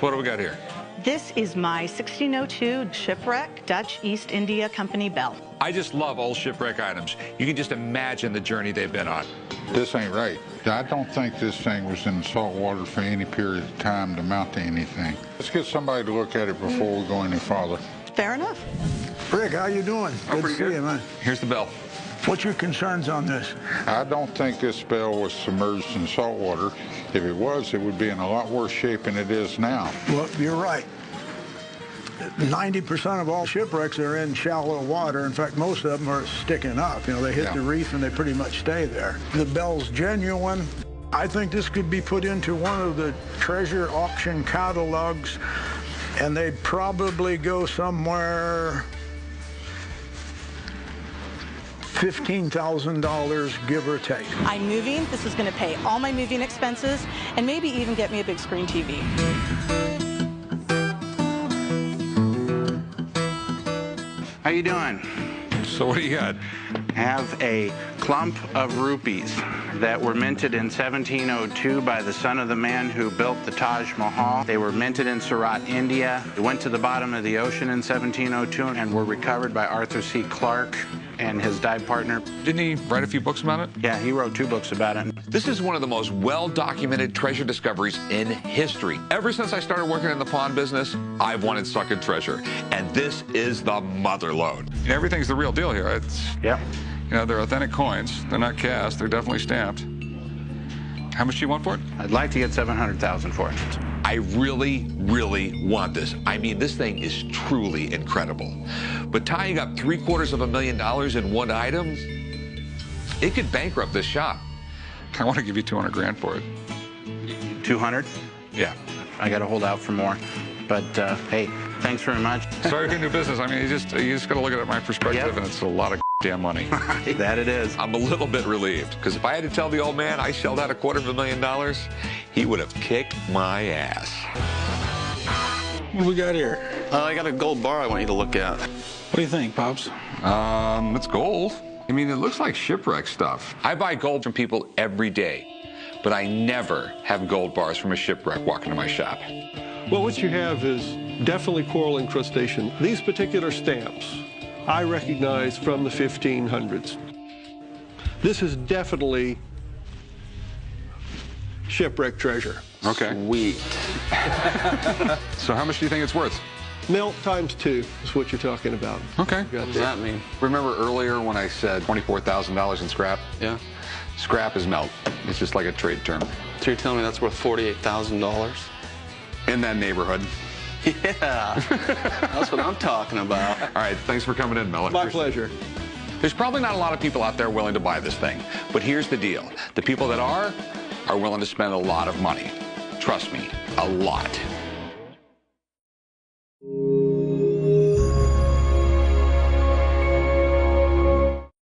So what do we got here? This is my 1602 shipwreck Dutch East India Company bell. I just love old shipwreck items. You can just imagine the journey they've been on. This ain't right. I don't think this thing was in salt water for any period of time to amount to anything. Let's get somebody to look at it before we go any farther. Fair enough. Rick, how you doing? Good to see you, man. Here's the bell. What's your concerns on this? I don't think this bell was submerged in salt water. If it was, it would be in a lot worse shape than it is now. Well, you're right. 90% of all shipwrecks are in shallow water. In fact, most of them are sticking up. You know, they hit the reef and they pretty much stay there. The bell's genuine. I think this could be put into one of the treasure auction catalogs, and they'd probably go somewhere $15,000, give or take. I'm moving. This is going to pay all my moving expenses and maybe even get me a big screen TV. How you doing? So what do you got? Have a clump of rupees that were minted in 1702 by the son of the man who built the Taj Mahal. They were minted in Surat, India. They went to the bottom of the ocean in 1702 and were recovered by Arthur C. Clarke and his dive partner. Didn't he write a few books about it? Yeah, he wrote 2 books about it. This is one of the most well-documented treasure discoveries in history. Ever since I started working in the pawn business, I've wanted sunken treasure. And this is the mother lode. Everything's the real deal here. It's, Yep. you know, they're authentic coins. They're not cast. They're definitely stamped. How much do you want for it? I'd like to get $700,000 for it. I really, really want this. I mean, this thing is truly incredible. But tying up $750,000 in one item, it could bankrupt this shop. I want to give you 200 grand for it. 200? Yeah. I got to hold out for more. But, hey, thanks very much. Sorry to do business. I mean, you just got to look at it from my perspective, and it's a lot of damn money. That it is. I'm a little bit relieved, because if I had to tell the old man I shelled out $250,000, he would have kicked my ass. What do we got here? I got a gold bar I want you to look at. What do you think, Pops? It's gold. I mean, it looks like shipwreck stuff. I buy gold from people every day, but I never have gold bars from a shipwreck walk into my shop. Well, what you have is definitely coral incrustation. These particular stamps I recognize from the 1500s. This is definitely shipwreck treasure. Okay. Sweet. So how much do you think it's worth? Melt times 2 is what you're talking about. Okay. What does that mean? Remember earlier when I said $24,000 in scrap? Yeah. Scrap is melt. It's just like a trade term. So you're telling me that's worth $48,000? In that neighborhood. Yeah. That's what I'm talking about. All right, thanks for coming in, Mel. My pleasure. There's probably not a lot of people out there willing to buy this thing, but here's the deal. The people that are willing to spend a lot of money. Trust me, a lot.